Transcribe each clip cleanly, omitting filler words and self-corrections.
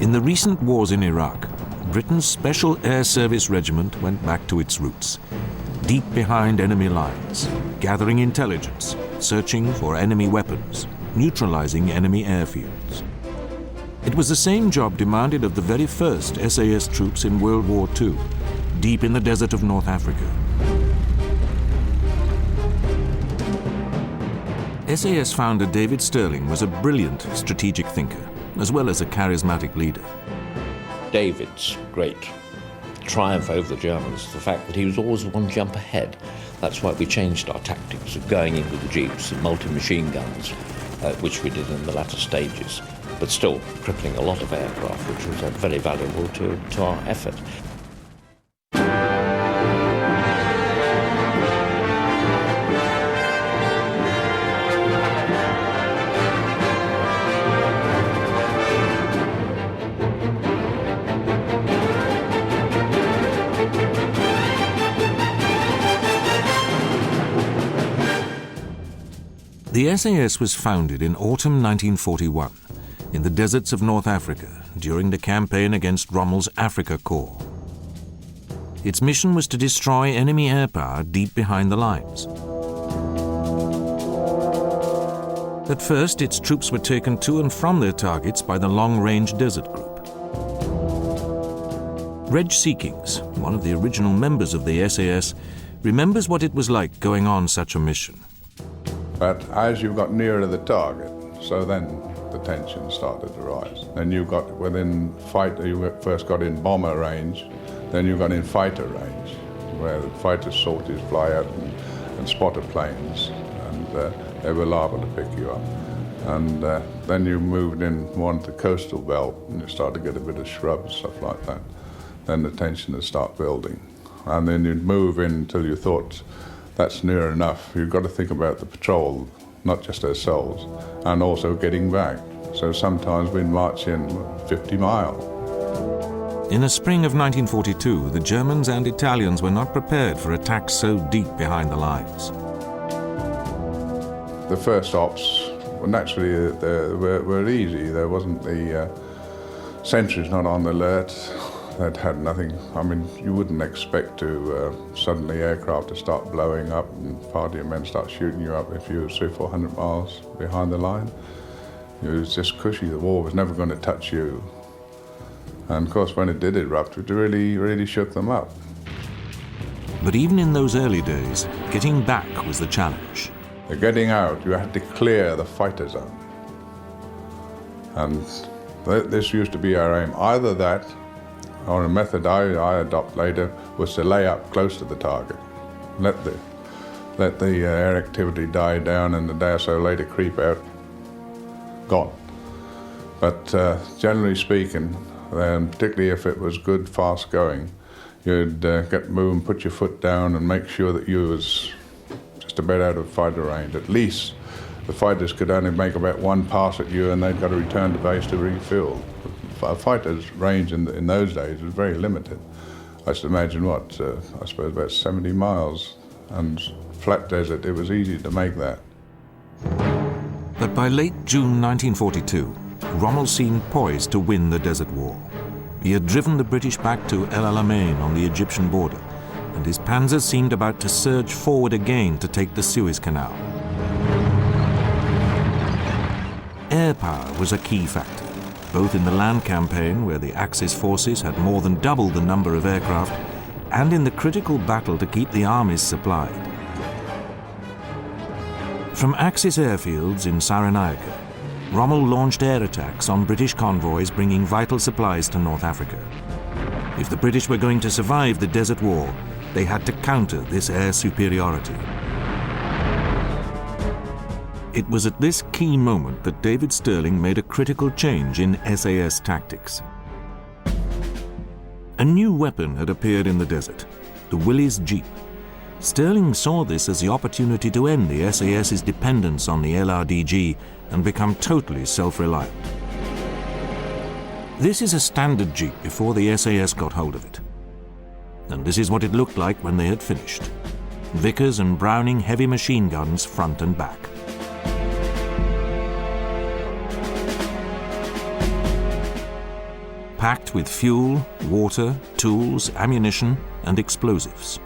In the recent wars in Iraq, Britain's Special Air Service Regiment went back to its roots, deep behind enemy lines, gathering intelligence, searching for enemy weapons, neutralizing enemy airfields. It was the same job demanded of the very first SAS troops in World War II, deep in the desert of North Africa. SAS founder David Stirling was a brilliant strategic thinker, as well as a charismatic leader. David's great triumph over the Germans, the fact that he was always one jump ahead. That's why we changed our tactics of going in with the jeeps and multi-machine guns, which we did in the latter stages, but still crippling a lot of aircraft, which was very valuable to our effort. The SAS was founded in autumn 1941 in the deserts of North Africa during the campaign against Rommel's Afrika Korps. Its mission was to destroy enemy air power deep behind the lines. At first, its troops were taken to and from their targets by the Long-Range Desert Group. Reg Seekings, one of the original members of the SAS, remembers what it was like going on such a mission. But as you got nearer the target, so then the tension started to rise. Then you got within fighter, you first got in bomber range, then you got in fighter range, where the fighter sorties fly out and spotter planes, and they were liable to pick you up. And then you moved in more into the coastal belt, and you started to get a bit of shrubs, stuff like that. Then the tension would start building. And then you'd move in until you thought, that's near enough. You've got to think about the patrol, not just ourselves, and also getting back. So sometimes we'd march in 50 miles. In the spring of 1942, the Germans and Italians were not prepared for attacks so deep behind the lines. The first ops, well, naturally, were easy. There wasn't the sentries not on alert. They'd had nothing. I mean, you wouldn't expect to suddenly aircraft to start blowing up and part of your men start shooting you up if you were 300-400 miles behind the line. It was just cushy. The war was never going to touch you. And of course, when it did erupt, it really shook them up. But even in those early days, getting back was the challenge. Getting out, you had to clear the fighter zone. And this used to be our aim. Either that, or a method I adopt later, was to lay up close to the target. Let the air activity die down and a day or so later creep out. Gone. But generally speaking, particularly if it was good, fast going, you'd get moving, put your foot down and make sure that you was just about out of fighter range. At least the fighters could only make about one pass at you and they'd got to return to base to refuel. A fighter's range in those days was very limited. I should imagine I suppose about 70 miles, and flat desert, it was easy to make that. But by late June 1942, Rommel seemed poised to win the desert war. He had driven the British back to El Alamein on the Egyptian border, and his panzers seemed about to surge forward again to take the Suez Canal. Air power was a key factor, both in the land campaign, where the Axis forces had more than doubled the number of aircraft, and in the critical battle to keep the armies supplied. From Axis airfields in Cyrenaica, Rommel launched air attacks on British convoys bringing vital supplies to North Africa. If the British were going to survive the Desert War, they had to counter this air superiority. It was at this key moment that David Stirling made a critical change in SAS tactics. A new weapon had appeared in the desert, the Willys Jeep. Stirling saw this as the opportunity to end the SAS's dependence on the LRDG and become totally self-reliant. This is a standard Jeep before the SAS got hold of it. And this is what it looked like when they had finished. Vickers and Browning heavy machine guns front and back. packed with fuel, water, tools, ammunition, and explosives.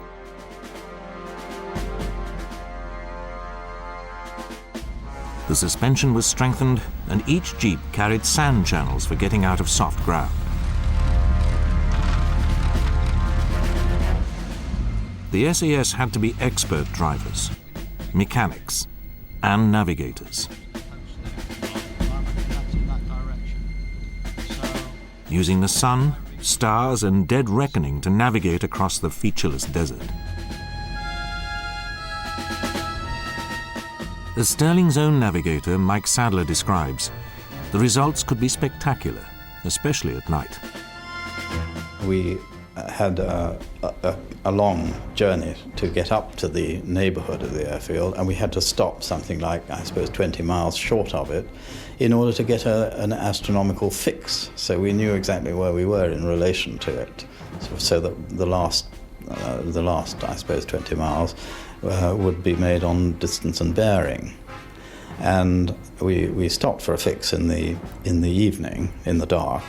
The suspension was strengthened, and each jeep carried sand channels for getting out of soft ground. The SAS had to be expert drivers, mechanics, and navigators. Using the sun, stars, and dead reckoning to navigate across the featureless desert. As Stirling's own navigator, Mike Sadler, describes, the results could be spectacular, especially at night. We had a long journey to get up to the neighborhood of the airfield, and we had to stop something like, I suppose, 20 miles short of it in order to get an astronomical fix. So we knew exactly where we were in relation to it, so that the last, I suppose, 20 miles would be made on distance and bearing. And we stopped for a fix in the evening, in the dark,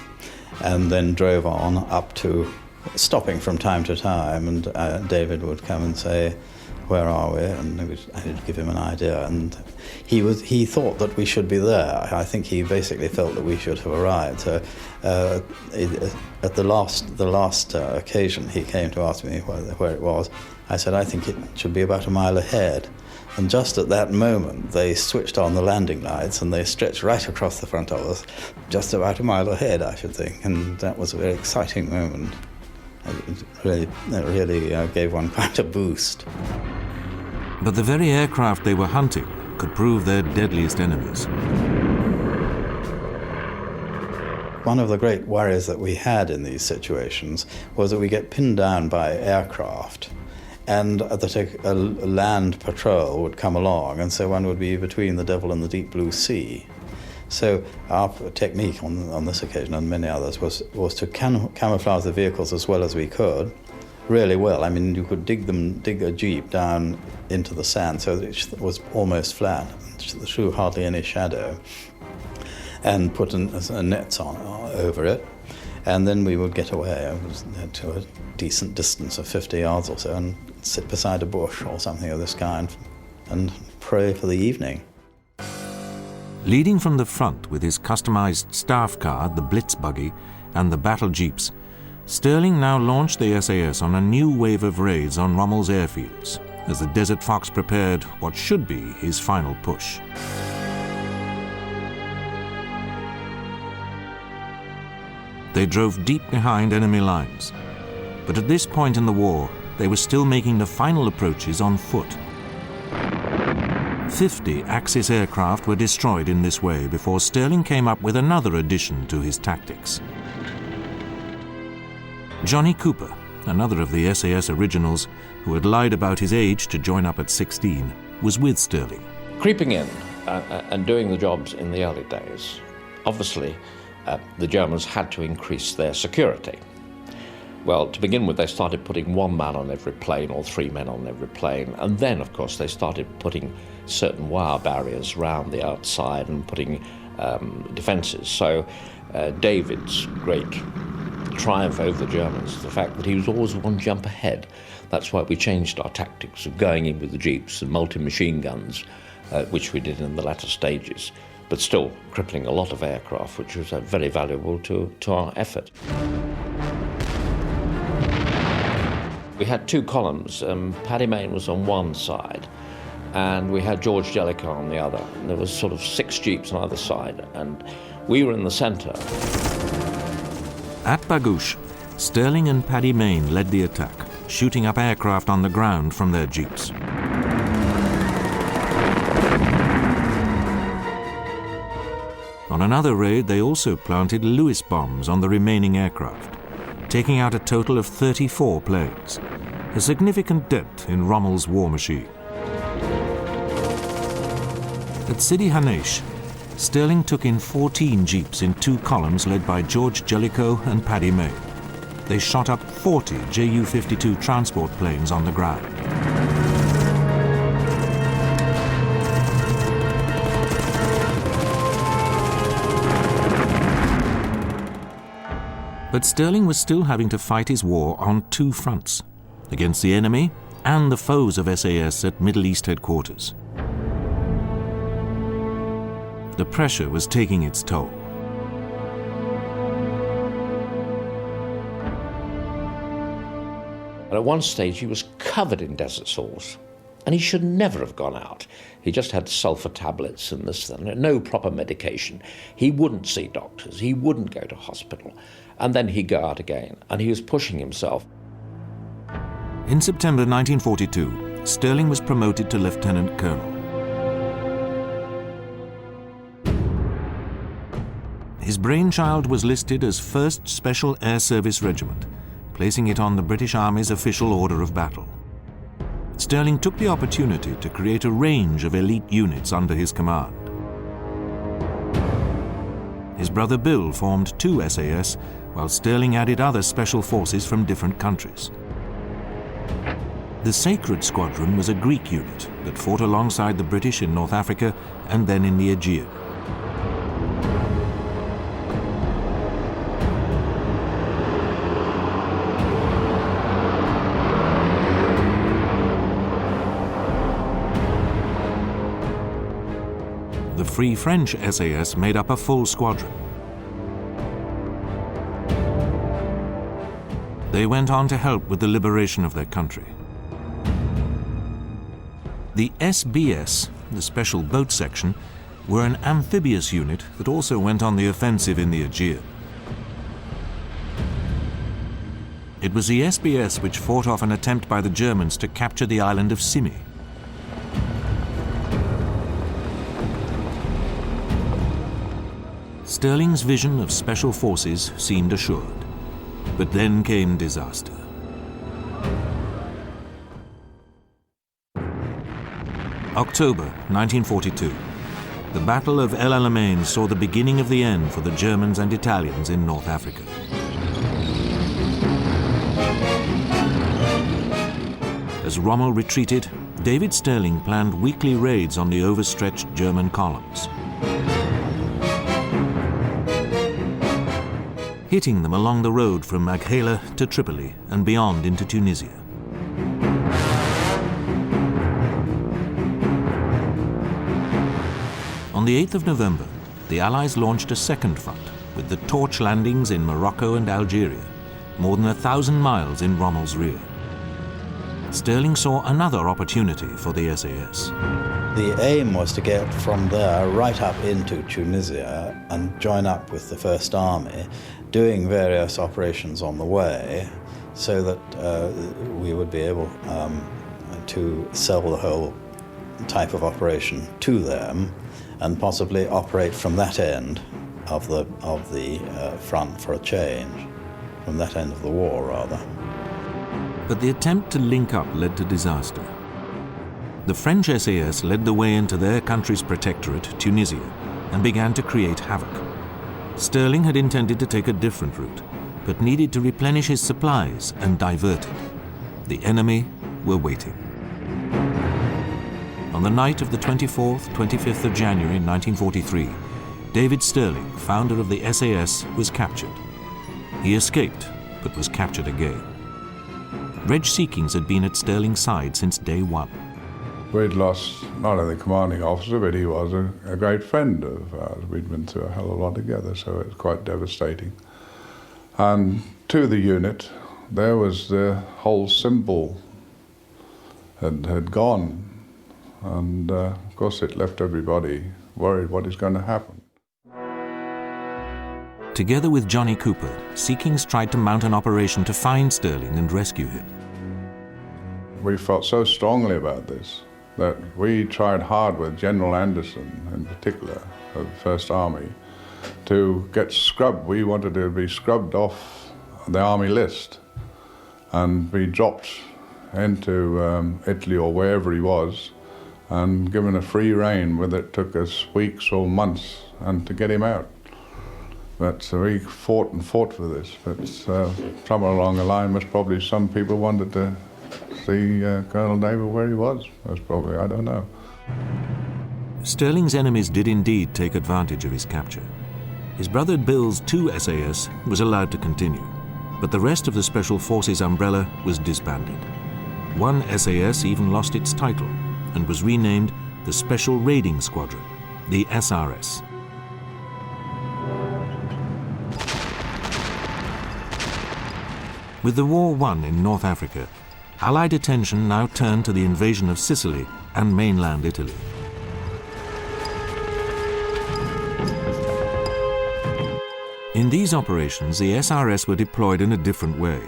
and then drove on up to, stopping from time to time, and David would come and say, "Where are we?" And I would give him an idea, and he thought that we should be there. I think he basically felt that we should have arrived. So at the last occasion he came to ask me where it was. I said, "I think it should be about a mile ahead." And just at that moment, they switched on the landing lights and they stretched right across the front of us, just about a mile ahead, I should think. And that was a very exciting moment. It really gave one quite a boost. But the very aircraft they were hunting could prove their deadliest enemies. One of the great worries that we had in these situations was that we get pinned down by aircraft, and that a land patrol would come along, and so one would be between the devil and the deep blue sea. So our technique on this occasion and many others was to camouflage the vehicles as well as we could, really well. I mean, you could dig a jeep down into the sand so that it was almost flat, through hardly any shadow, and put a nets on over it. And then we would get away to a decent distance of 50 yards or so and sit beside a bush or something of this kind and pray for the evening. Leading from the front with his customized staff car, the Blitz buggy, and the battle jeeps, Stirling now launched the SAS on a new wave of raids on Rommel's airfields as the Desert Fox prepared what should be his final push. They drove deep behind enemy lines, but at this point in the war, they were still making the final approaches on foot. 50 Axis aircraft were destroyed in this way before Stirling came up with another addition to his tactics. Johnny Cooper, another of the SAS originals who had lied about his age to join up at 16, was with Stirling. Creeping in and doing the jobs in the early days, obviously the Germans had to increase their security. Well, to begin with, they started putting one man on every plane or three men on every plane, and then, of course, they started putting certain wire barriers around the outside and putting defences. So David's great triumph over the Germans is the fact that he was always one jump ahead. That's why we changed our tactics of going in with the jeeps and multi-machine guns, which we did in the latter stages, but still crippling a lot of aircraft, which was very valuable to our effort. We had two columns. Paddy Mayne was on one side, and we had George Jellicoe on the other. And there was sort of 6 jeeps on either side, and we were in the centre. At Bagouche, Stirling and Paddy Mayne led the attack, shooting up aircraft on the ground from their jeeps. On another raid, they also planted Lewis bombs on the remaining aircraft, taking out a total of 34 planes, a significant dent in Rommel's war machine. At Sidi Hanesh, Stirling took in 14 jeeps in 2 columns led by George Jellicoe and Paddy Mayne. They shot up 40 Ju-52 transport planes on the ground. But Stirling was still having to fight his war on two fronts, against the enemy and the foes of SAS at Middle East headquarters. The pressure was taking its toll. And at one stage he was covered in desert sores, and he should never have gone out. He just had sulfur tablets and this and that, no proper medication. He wouldn't see doctors, he wouldn't go to hospital, and then he'd go out again, and he was pushing himself. In September 1942, Stirling was promoted to Lieutenant Colonel. His brainchild was listed as 1st Special Air Service Regiment, placing it on the British Army's official order of battle. Stirling took the opportunity to create a range of elite units under his command. His brother Bill formed 2 SAS, while Stirling added other special forces from different countries. The Sacred Squadron was a Greek unit that fought alongside the British in North Africa and then in the Aegean. The Free French SAS made up a full squadron. They went on to help with the liberation of their country. The SBS, the Special Boat Section, were an amphibious unit that also went on the offensive in the Aegean. It was the SBS which fought off an attempt by the Germans to capture the island of Symi. Stirling's vision of special forces seemed assured, but then came disaster. October 1942. The Battle of El Alamein saw the beginning of the end for the Germans and Italians in North Africa. As Rommel retreated, David Stirling planned weekly raids on the overstretched German columns, hitting them along the road from Maghela to Tripoli and beyond into Tunisia. On the 8th of November, the Allies launched a second front with the torch landings in Morocco and Algeria, more than 1,000 miles in Rommel's rear. Stirling saw another opportunity for the SAS. The aim was to get from there right up into Tunisia and join up with the First Army, doing various operations on the way so that we would be able to sell the whole type of operation to them and possibly operate from that end of the front for a change, from that end of the war, rather. But the attempt to link up led to disaster. The French SAS led the way into their country's protectorate, Tunisia, and began to create havoc. Stirling had intended to take a different route, but needed to replenish his supplies and divert it. The enemy were waiting. On the night of the 24th, 25th of January 1943, David Stirling, founder of the SAS, was captured. He escaped, but was captured again. Reg Seekings had been at Stirling's side since day one. We'd lost not only the commanding officer, but he was a great friend of ours. We'd been through a hell of a lot together, so it was quite devastating. And to the unit, there was the whole symbol had gone. And of course it left everybody worried what is going to happen. Together with Johnny Cooper, Seekings tried to mount an operation to find Stirling and rescue him. We felt so strongly about this that we tried hard with General Anderson in particular of the First Army to get scrubbed. We wanted to be scrubbed off the army list and be dropped into Italy or wherever he was and given a free rein, whether it took us weeks or months, and to get him out. But we fought and fought for this, but somewhere along the line most probably some people wanted to see Colonel David where he was. Most probably, I don't know. Stirling's enemies did indeed take advantage of his capture. His brother Bill's 2 SAS was allowed to continue, but the rest of the Special Forces umbrella was disbanded. One SAS even lost its title and was renamed the Special Raiding Squadron, the SRS. With the war won in North Africa, Allied attention now turned to the invasion of Sicily and mainland Italy. In these operations, the SRS were deployed in a different way,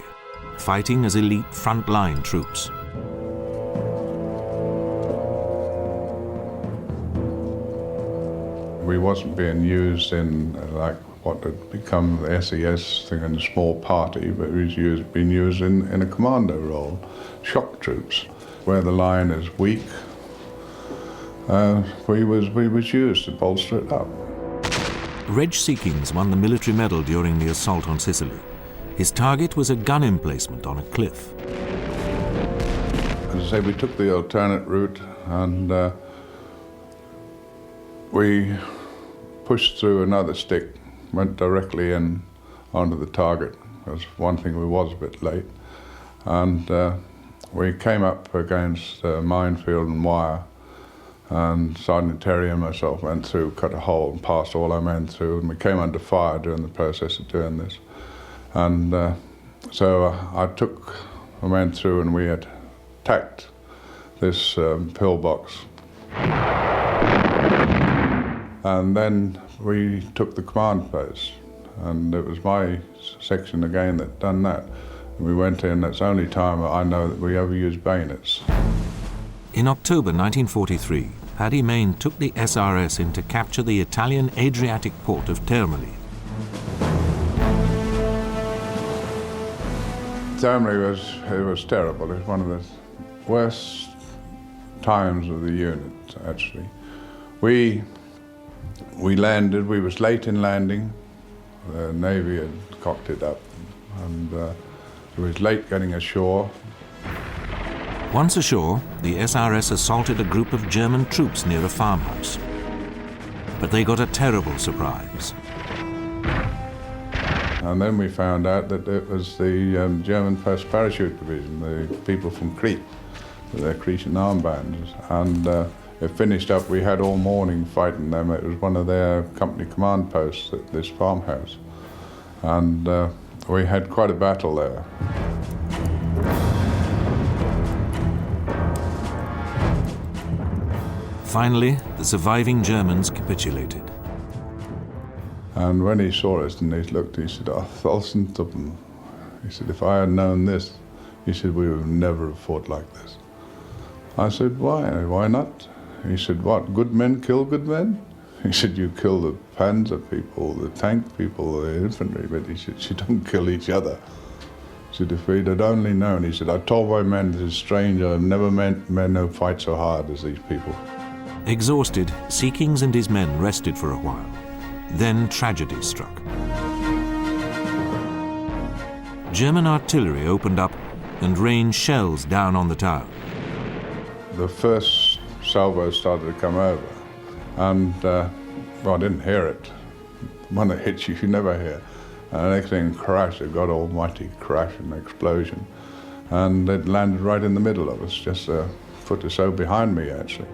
fighting as elite front-line troops. We wasn't being used in like what had become the SAS thing in a small party, but it was being used in a commando role, shock troops, where the line is weak. We was used to bolster it up. Reg Seekings won the military medal during the assault on Sicily. His target was a gun emplacement on a cliff. As I say, we took the alternate route and we pushed through another stick, went directly in onto the target. That's one thing, we was a bit late. And we came up against a minefield and wire, and Sergeant Terry and myself went through, cut a hole and passed all our men through, and we came under fire during the process of doing this. And so I went through and we attacked this pillbox. And then we took the command post, and it was my section again that done that. And we went in, that's the only time I know that we ever used bayonets. In October 1943, Paddy Mayne took the SRS in to capture the Italian Adriatic port of Termoli. Termoli was terrible. It was one of the worst times of the unit, actually. We landed, we was late in landing. The Navy had cocked it up, and it was late getting ashore. Once ashore, the SRS assaulted a group of German troops near a farmhouse. But they got a terrible surprise. And then we found out that it was the German 1st Parachute Division, the people from Crete, with their Cretan armbands. And it finished up, we had all morning fighting them. It was one of their company command posts at this farmhouse. And we had quite a battle there. Finally, the surviving Germans capitulated. And when he saw us and he looked, he said, "Oh, thousands of them." He said, "If I had known this," he said, "we would never have fought like this." I said, "Why? Why not?" He said, "What, good men kill good men?" He said, "You kill the panzer people, the tank people, the infantry, but," he said, "you don't kill each other." He said, "If we'd had only known," he said, "I told my men, this is strange, I've never met men who fight so hard as these people." Exhausted, Seekings and his men rested for a while. Then tragedy struck. German artillery opened up and rained shells down on the town. The first salvo started to come over, and well, I didn't hear it. When it hits you, you never hear. And the next thing crashed, a God almighty crash and explosion. And it landed right in the middle of us, just a foot or so behind me, actually.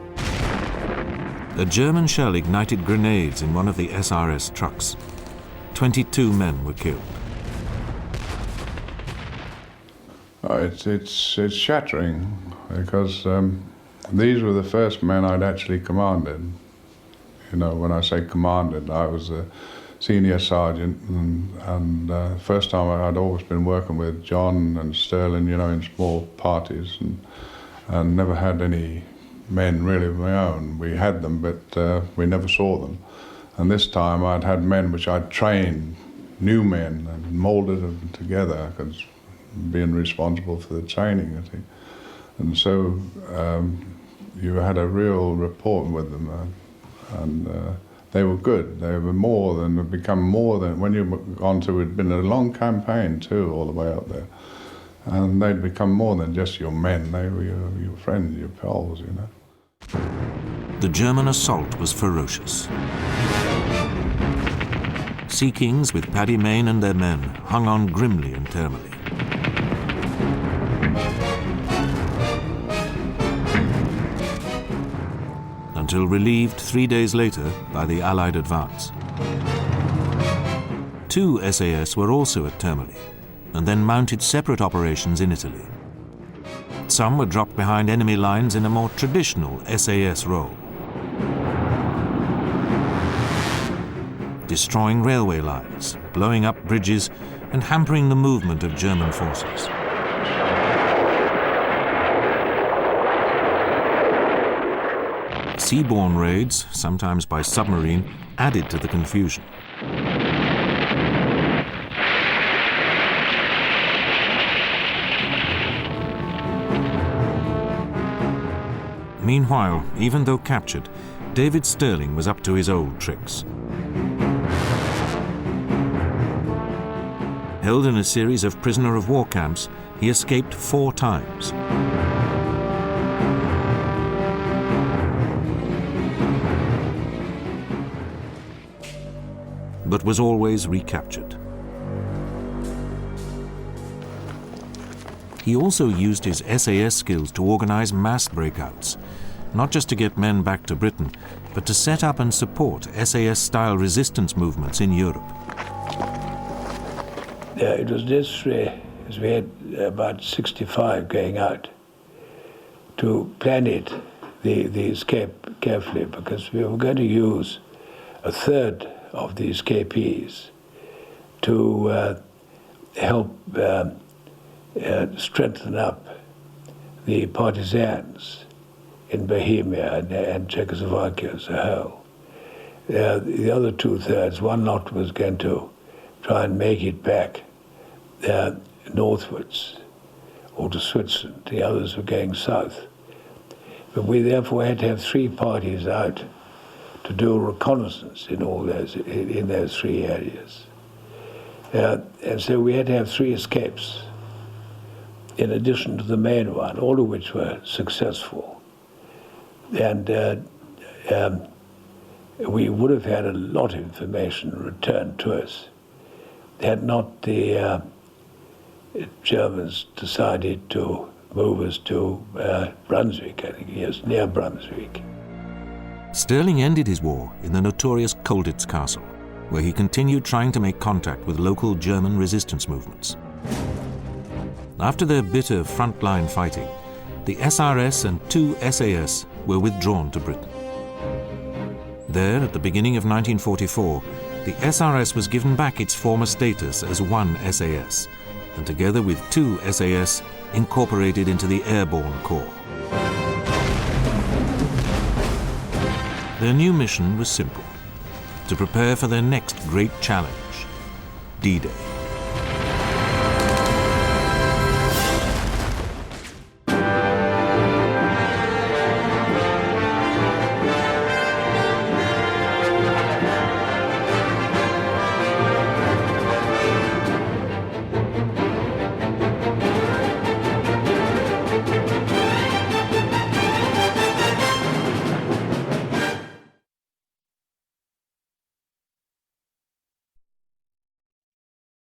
A German shell ignited grenades in one of the SRS trucks. 22 men were killed. Oh, it's shattering, because these were the first men I'd actually commanded. You know, when I say commanded, I was a senior sergeant, and first time I'd always been working with John and Sterling, you know, in small parties, and never had any men really of my own. We had them, but we never saw them. And this time I'd had men which I'd trained, new men, and molded them together, because being responsible for the training, I think. And so you had a real rapport with them, and they were good. They were more than, had become more than, when you've gone through, it'd been a long campaign too, all the way out there. And they'd become more than just your men. They were your friends, your pals, you know. The German assault was ferocious. Sea Kings with Paddy Mayne and their men hung on grimly in Termoli. Until relieved 3 days later by the Allied advance. 2 SAS were also at Termoli, and then mounted separate operations in Italy. Some were dropped behind enemy lines in a more traditional SAS role, destroying railway lines, blowing up bridges, and hampering the movement of German forces. Seaborne raids, sometimes by submarine, added to the confusion. Meanwhile, even though captured, David Stirling was up to his old tricks. Held in a series of prisoner of war camps, he escaped 4 times. But was always recaptured. He also used his SAS skills to organize mass breakouts, not just to get men back to Britain, but to set up and support SAS-style resistance movements in Europe. Yeah, it was necessary, as we had about 65 going out, to plan it, the escape carefully, because we were going to use a third of the escapees to help strengthen up the partisans in Bohemia and Czechoslovakia as a whole. The other 2/3, one lot was going to try and make it back northwards or to Switzerland. The others were going south. But we therefore had to have 3 parties out to do reconnaissance in those 3 areas. And so we had to have 3 escapes in addition to the main one, all of which were successful. And we would have had a lot of information returned to us had not the Germans decided to move us to Brunswick, I think, yes, near Brunswick. Stirling ended his war in the notorious Colditz Castle, where he continued trying to make contact with local German resistance movements. After their bitter frontline fighting, the SRS and 2 SAS were withdrawn to Britain. There, at the beginning of 1944, the SRS was given back its former status as 1 SAS, and together with 2 SAS, incorporated into the Airborne Corps. Their new mission was simple: to prepare for their next great challenge, D-Day.